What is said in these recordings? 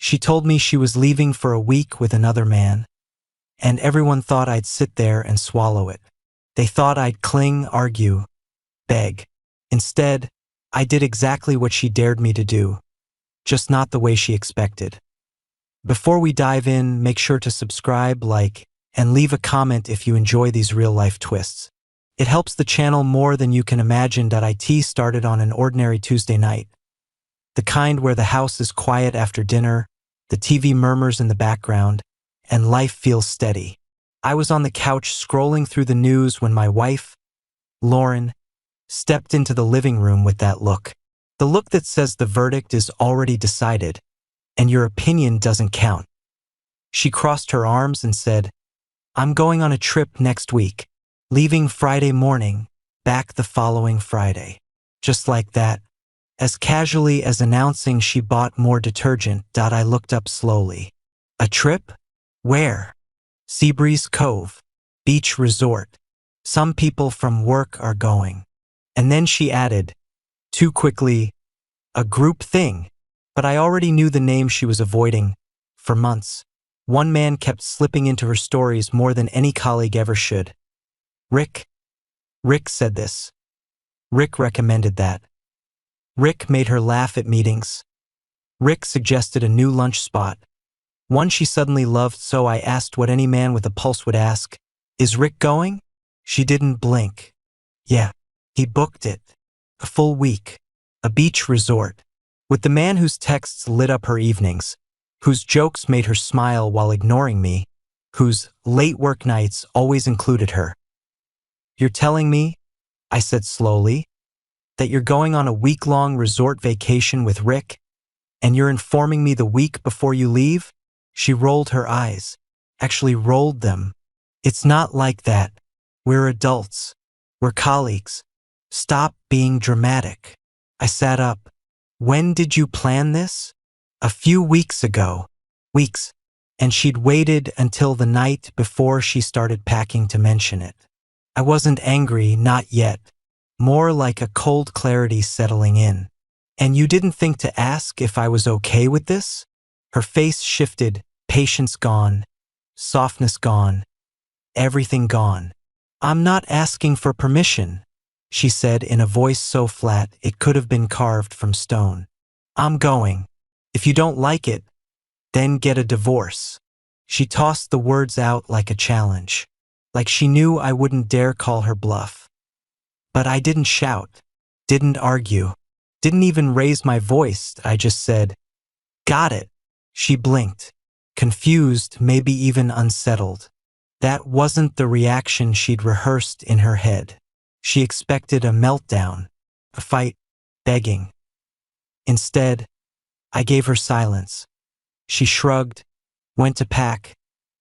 She told me she was leaving for a week with another man, and everyone thought I'd sit there and swallow it. They thought I'd cling, argue, beg. Instead, I did exactly what she dared me to do, just not the way she expected. Before we dive in, make sure to subscribe, like, and leave a comment if you enjoy these real-life twists. It helps the channel more than you can imagine. It started on an ordinary Tuesday night. The kind where the house is quiet after dinner, the TV murmurs in the background, and life feels steady. I was on the couch scrolling through the news when my wife, Lauren, stepped into the living room with that look. The look that says the verdict is already decided, and your opinion doesn't count. She crossed her arms and said, "I'm going on a trip next week, leaving Friday morning, back the following Friday." Just like that, as casually as announcing she bought more detergent. I looked up slowly. A trip? Where? Seabreeze Cove, beach resort. Some people from work are going. And then she added, too quickly, a group thing. But I already knew the name she was avoiding for months. One man kept slipping into her stories more than any colleague ever should. Rick. Rick said this. Rick recommended that. Rick made her laugh at meetings. Rick suggested a new lunch spot, one she suddenly loved, so I asked what any man with a pulse would ask. Is Rick going? She didn't blink. Yeah, he booked it. A full week. A beach resort. With the man whose texts lit up her evenings, whose jokes made her smile while ignoring me, whose late work nights always included her. You're telling me, I said slowly, that you're going on a week-long resort vacation with Rick, and you're informing me the week before you leave? She rolled her eyes, actually rolled them. It's not like that. We're adults. We're colleagues. Stop being dramatic. I sat up. When did you plan this? A few weeks ago. Weeks. And she'd waited until the night before she started packing to mention it. I wasn't angry, not yet. More like a cold clarity settling in. And you didn't think to ask if I was okay with this? Her face shifted, patience gone, softness gone, everything gone. I'm not asking for permission, she said in a voice so flat it could have been carved from stone. I'm going. If you don't like it, then get a divorce. She tossed the words out like a challenge, like she knew I wouldn't dare call her bluff. But I didn't shout, didn't argue, didn't even raise my voice. I just said, got it. She blinked, confused, maybe even unsettled. That wasn't the reaction she'd rehearsed in her head. She expected a meltdown, a fight, begging. Instead, I gave her silence. She shrugged, went to pack,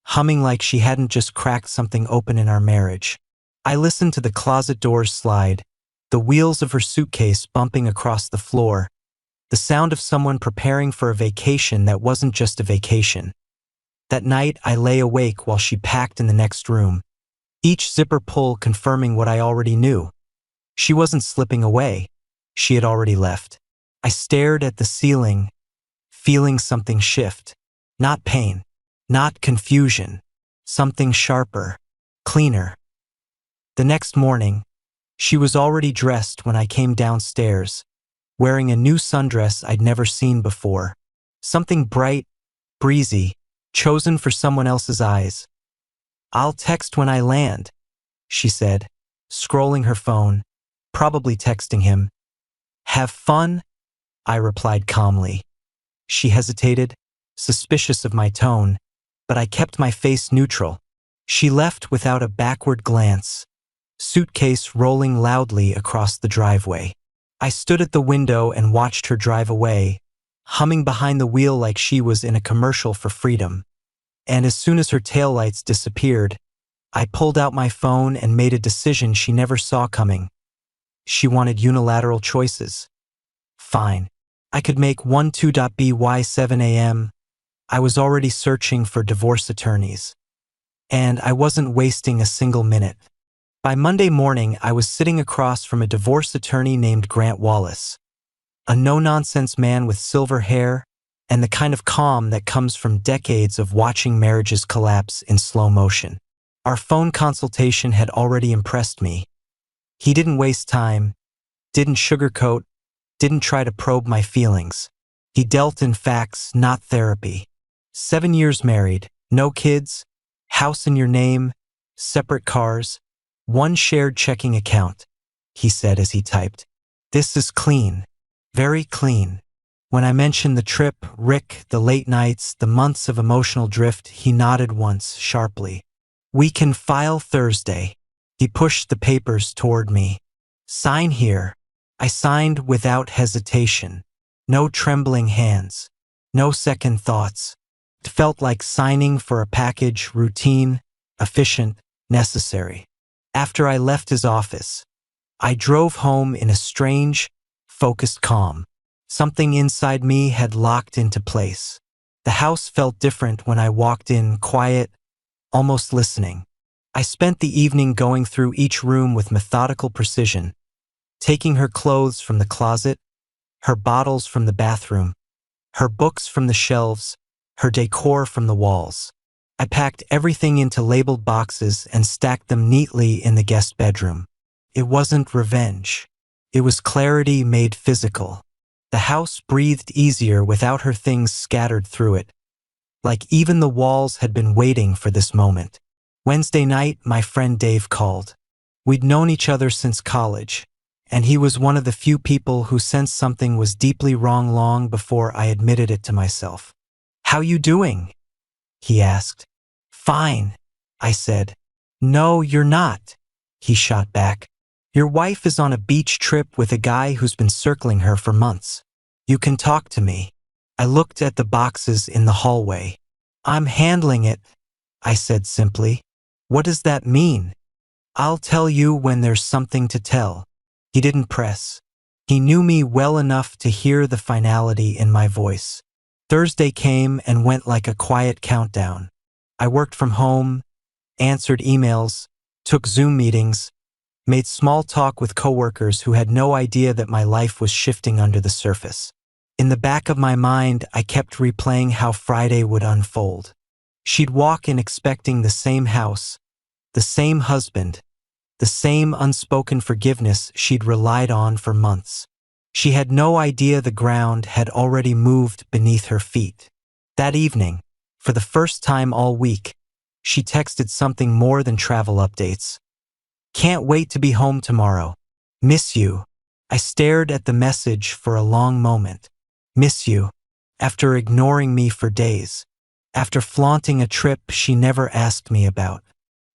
humming like she hadn't just cracked something open in our marriage. I listened to the closet doors slide, the wheels of her suitcase bumping across the floor, the sound of someone preparing for a vacation that wasn't just a vacation. That night, I lay awake while she packed in the next room, each zipper pull confirming what I already knew. She wasn't slipping away. She had already left. I stared at the ceiling, feeling something shift. Not pain, not confusion, something sharper, cleaner. The next morning, she was already dressed when I came downstairs, wearing a new sundress I'd never seen before. Something bright, breezy, chosen for someone else's eyes. I'll text when I land, she said, scrolling her phone, probably texting him. Have fun, I replied calmly. She hesitated, suspicious of my tone, but I kept my face neutral. She left without a backward glance, suitcase rolling loudly across the driveway. I stood at the window and watched her drive away, humming behind the wheel like she was in a commercial for freedom. And as soon as her taillights disappeared, I pulled out my phone and made a decision she never saw coming. She wanted unilateral choices. Fine. I could make 12.by 7 a.m. I was already searching for divorce attorneys. And I wasn't wasting a single minute. By Monday morning, I was sitting across from a divorce attorney named Grant Wallace, a no-nonsense man with silver hair and the kind of calm that comes from decades of watching marriages collapse in slow motion. Our phone consultation had already impressed me. He didn't waste time, didn't sugarcoat, didn't try to probe my feelings. He dealt in facts, not therapy. 7 years married, no kids, house in your name, separate cars, one shared checking account, he said as he typed. This is clean, very clean. When I mentioned the trip, Rick, the late nights, the months of emotional drift, he nodded once, sharply. We can file Thursday. He pushed the papers toward me. Sign here. I signed without hesitation. No trembling hands. No second thoughts. It felt like signing for a package, routine, efficient, necessary. After I left his office, I drove home in a strange, focused calm. Something inside me had locked into place. The house felt different when I walked in, quiet, almost listening. I spent the evening going through each room with methodical precision, taking her clothes from the closet, her bottles from the bathroom, her books from the shelves, her decor from the walls. I packed everything into labeled boxes and stacked them neatly in the guest bedroom. It wasn't revenge. It was clarity made physical. The house breathed easier without her things scattered through it, like even the walls had been waiting for this moment. Wednesday night, my friend Dave called. We'd known each other since college, and he was one of the few people who sensed something was deeply wrong long before I admitted it to myself. How you doing? He asked. Fine, I said. No, you're not, he shot back. Your wife is on a beach trip with a guy who's been circling her for months. You can talk to me. I looked at the boxes in the hallway. I'm handling it, I said simply. What does that mean? I'll tell you when there's something to tell. He didn't press. He knew me well enough to hear the finality in my voice. Thursday came and went like a quiet countdown. I worked from home, answered emails, took Zoom meetings, made small talk with coworkers who had no idea that my life was shifting under the surface. In the back of my mind, I kept replaying how Friday would unfold. She'd walk in expecting the same house, the same husband, the same unspoken forgiveness she'd relied on for months. She had no idea the ground had already moved beneath her feet. That evening, for the first time all week, she texted something more than travel updates. Can't wait to be home tomorrow. Miss you. I stared at the message for a long moment. Miss you. After ignoring me for days. After flaunting a trip she never asked me about.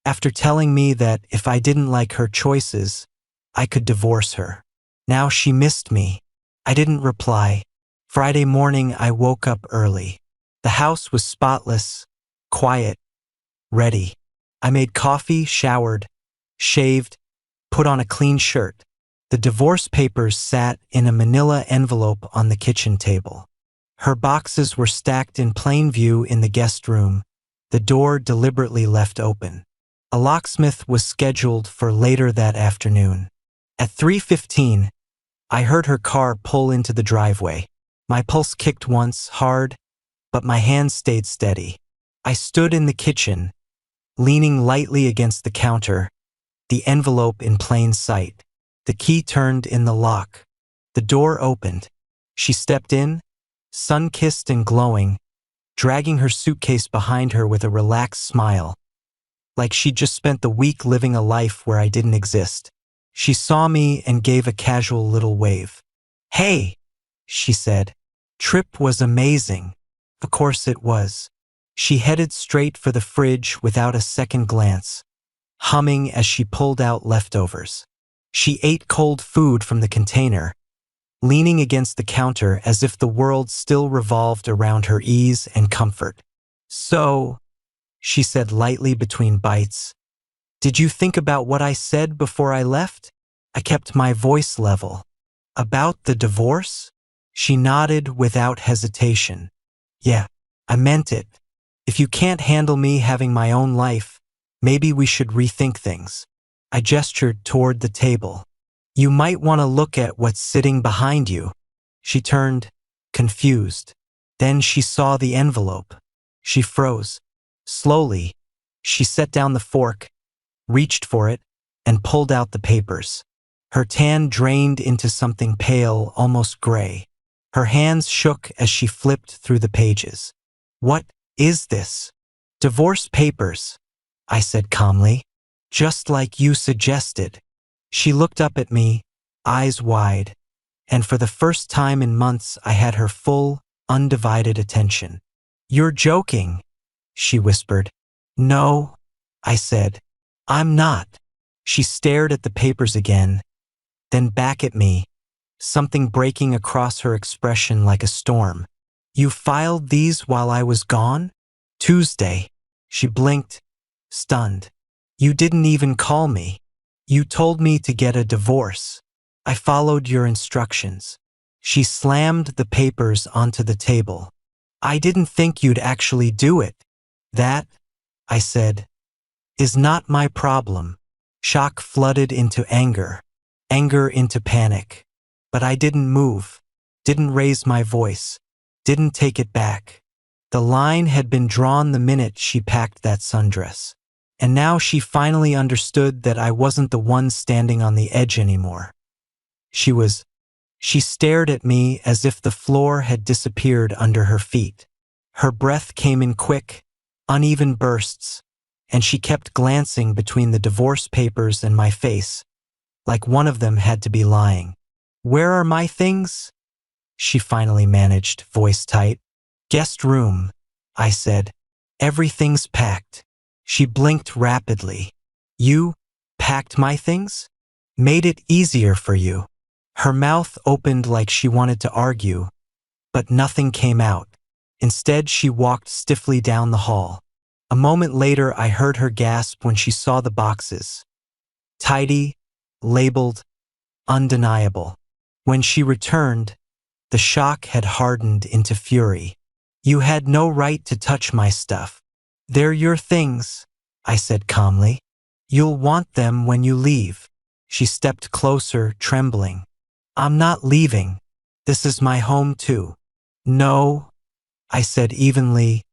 After telling me that if I didn't like her choices, I could divorce her. Now she missed me. I didn't reply. Friday morning I woke up early. The house was spotless, quiet, ready. I made coffee, showered, shaved, put on a clean shirt. The divorce papers sat in a manila envelope on the kitchen table. Her boxes were stacked in plain view in the guest room, the door deliberately left open. A locksmith was scheduled for later that afternoon. At 3:15, I heard her car pull into the driveway. My pulse kicked once, hard, but my hands stayed steady. I stood in the kitchen, leaning lightly against the counter, the envelope in plain sight. The key turned in the lock. The door opened. She stepped in, sun-kissed and glowing, dragging her suitcase behind her with a relaxed smile, like she'd just spent the week living a life where I didn't exist. She saw me and gave a casual little wave. Hey, she said. Trip was amazing. Of course it was. She headed straight for the fridge without a second glance, humming as she pulled out leftovers. She ate cold food from the container, leaning against the counter as if the world still revolved around her ease and comfort. So, she said lightly between bites, did you think about what I said before I left? I kept my voice level. About the divorce? She nodded without hesitation. Yeah, I meant it. If you can't handle me having my own life, maybe we should rethink things. I gestured toward the table. You might want to look at what's sitting behind you. She turned, confused. Then she saw the envelope. She froze. Slowly, she set down the fork, reached for it, and pulled out the papers. Her tan drained into something pale, almost gray. Her hands shook as she flipped through the pages. "What is this?" "Divorce papers," I said calmly. "Just like you suggested." She looked up at me, eyes wide, and for the first time in months I had her full, undivided attention. "You're joking," she whispered. "No," I said. "I'm not." She stared at the papers again, then back at me, something breaking across her expression like a storm. "You filed these while I was gone?" "Tuesday." She blinked, stunned. "You didn't even call me. You told me to get a divorce. I followed your instructions." She slammed the papers onto the table. "I didn't think you'd actually do it." "That," I said, "is not my problem." Shock flooded into anger, anger into panic. But I didn't move, didn't raise my voice, didn't take it back. The line had been drawn the minute she packed that sundress. And now she finally understood that I wasn't the one standing on the edge anymore. She stared at me as if the floor had disappeared under her feet. Her breath came in quick, uneven bursts, and she kept glancing between the divorce papers and my face, like one of them had to be lying. "Where are my things?" she finally managed, voice tight. "Guest room," I said. "Everything's packed." She blinked rapidly. "You packed my things? Made it easier for you." Her mouth opened like she wanted to argue, but nothing came out. Instead, she walked stiffly down the hall. A moment later, I heard her gasp when she saw the boxes. Tidy, labeled, undeniable. When she returned, the shock had hardened into fury. "You had no right to touch my stuff." "They're your things," I said calmly. "You'll want them when you leave." She stepped closer, trembling. "I'm not leaving. This is my home too." "No," I said evenly.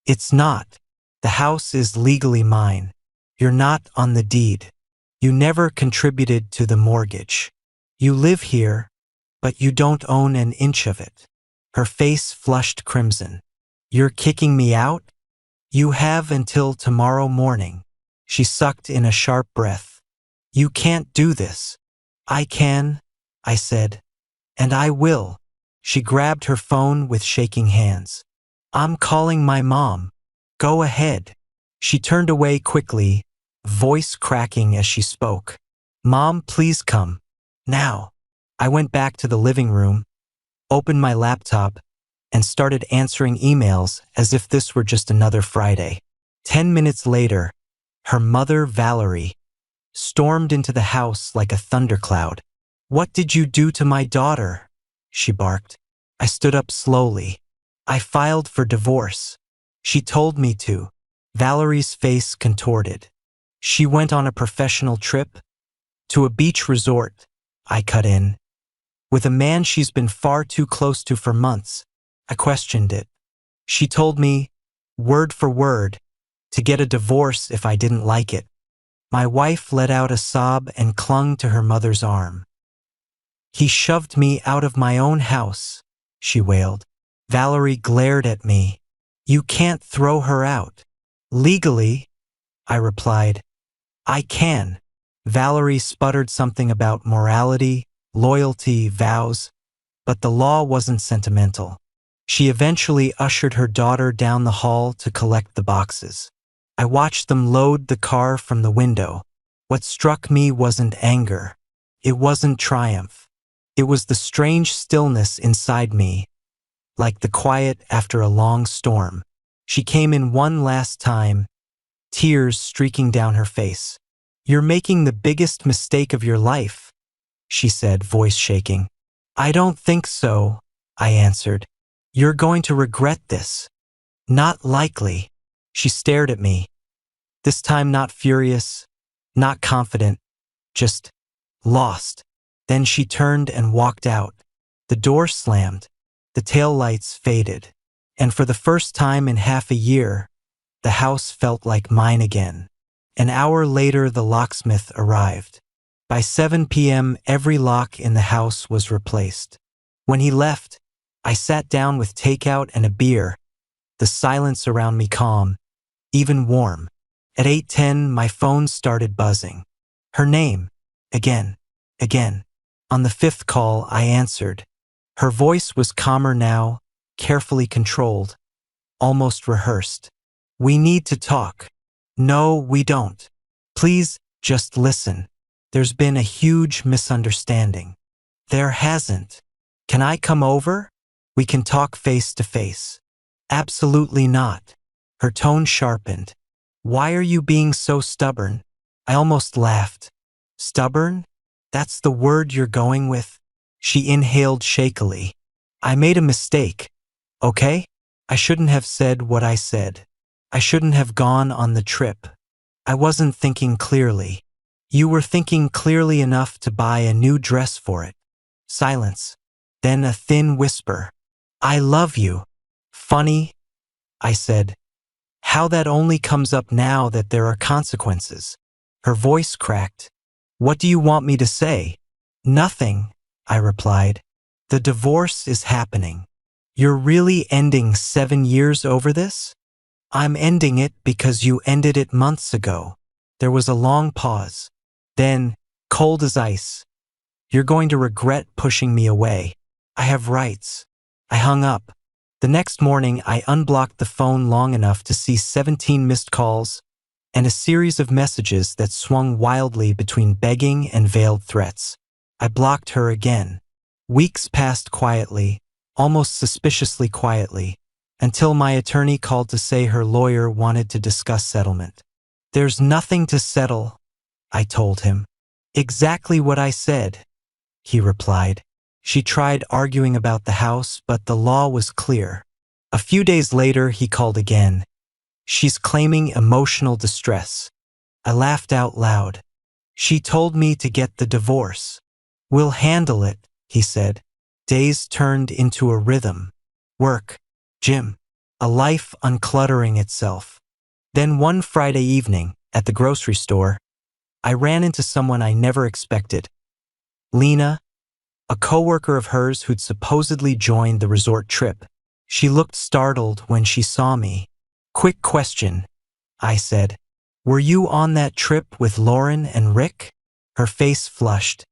"It's not. The house is legally mine. You're not on the deed. You never contributed to the mortgage. You live here, but you don't own an inch of it." Her face flushed crimson. "You're kicking me out?" "You have until tomorrow morning." She sucked in a sharp breath. "You can't do this." "I can," I said, "and I will." She grabbed her phone with shaking hands. "I'm calling my mom. Go ahead." She turned away quickly, voice cracking as she spoke. "Mom, please come. Now." I went back to the living room, opened my laptop, and started answering emails as if this were just another Friday. 10 minutes later, her mother, Valerie, stormed into the house like a thundercloud. "What did you do to my daughter?" she barked. I stood up slowly. "I filed for divorce. She told me to." Valerie's face contorted. "She went on a professional trip? To a beach resort," I cut in. "With a man she's been far too close to for months." I questioned it. "She told me, word for word, to get a divorce if I didn't like it." My wife let out a sob and clung to her mother's arm. "He shoved me out of my own house," she wailed. Valerie glared at me. "You can't throw her out." "Legally," I replied. "I can." Valerie sputtered something about morality, loyalty, vows, but the law wasn't sentimental. She eventually ushered her daughter down the hall to collect the boxes. I watched them load the car from the window. What struck me wasn't anger. It wasn't triumph. It was the strange stillness inside me, like the quiet after a long storm. She came in one last time, tears streaking down her face. "You're making the biggest mistake of your life," she said, voice shaking. "I don't think so," I answered. "You're going to regret this." "Not likely." She stared at me, this time not furious, not confident, just lost. Then she turned and walked out. The door slammed. The taillights faded. And for the first time in half a year, the house felt like mine again. An hour later, the locksmith arrived. By 7 p.m., every lock in the house was replaced. When he left, I sat down with takeout and a beer, the silence around me calm, even warm. At 8:10, my phone started buzzing. Her name, again. On the fifth call, I answered. Her voice was calmer now, carefully controlled, almost rehearsed. We need to talk. No, we don't. Please, just listen. There's been a huge misunderstanding. There hasn't. Can I come over? We can talk face to face. Absolutely not. Her tone sharpened. Why are you being so stubborn? I almost laughed. Stubborn? That's the word you're going with? She inhaled shakily. I made a mistake. Okay? I shouldn't have said what I said. I shouldn't have gone on the trip. I wasn't thinking clearly. You were thinking clearly enough to buy a new dress for it. Silence. Then a thin whisper. I love you. Funny, I said. How that only comes up now that there are consequences. Her voice cracked. What do you want me to say? Nothing, I replied. The divorce is happening. You're really ending 7 years over this? I'm ending it because you ended it months ago. There was a long pause. Then, cold as ice. You're going to regret pushing me away. I have rights. I hung up. The next morning, I unblocked the phone long enough to see 17 missed calls and a series of messages that swung wildly between begging and veiled threats. I blocked her again. Weeks passed quietly, almost suspiciously quietly, until my attorney called to say her lawyer wanted to discuss settlement. There's nothing to settle, I told him. Exactly what I said, he replied. She tried arguing about the house, but the law was clear. A few days later, he called again. She's claiming emotional distress. I laughed out loud. She told me to get the divorce. We'll handle it, he said. Days turned into a rhythm. Work, gym, a life uncluttering itself. Then one Friday evening, at the grocery store, I ran into someone I never expected. Lena, a coworker of hers who'd supposedly joined the resort trip. She looked startled when she saw me. Quick question, I said. Were you on that trip with Lauren and Rick? Her face flushed.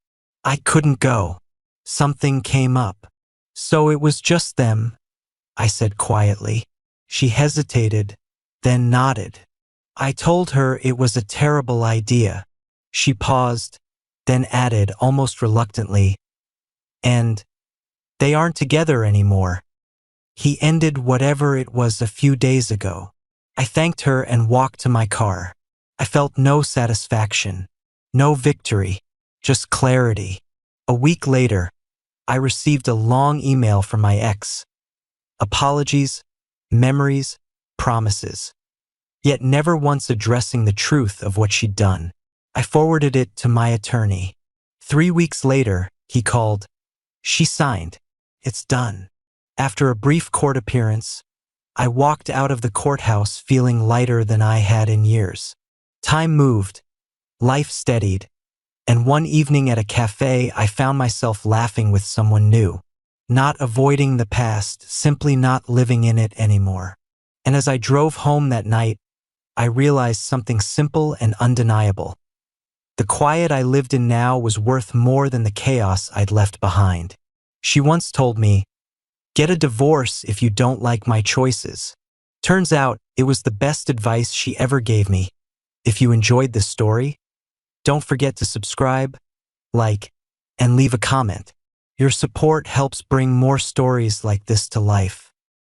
I couldn't go. Something came up. So it was just them, I said quietly. She hesitated, then nodded. I told her it was a terrible idea. She paused, then added almost reluctantly, and they aren't together anymore. He ended whatever it was a few days ago. I thanked her and walked to my car. I felt no satisfaction, no victory, just clarity. A week later, I received a long email from my ex. Apologies, memories, promises. Yet never once addressing the truth of what she'd done. I forwarded it to my attorney. 3 weeks later, he called. She signed. It's done. After a brief court appearance, I walked out of the courthouse feeling lighter than I had in years. Time moved, life steadied, and one evening at a cafe, I found myself laughing with someone new. Not avoiding the past, simply not living in it anymore. And as I drove home that night, I realized something simple and undeniable. The quiet I lived in now was worth more than the chaos I'd left behind. She once told me, "Get a divorce if you don't like my choices." Turns out it was the best advice she ever gave me. If you enjoyed this story, don't forget to subscribe, like, and leave a comment. Your support helps bring more stories like this to life.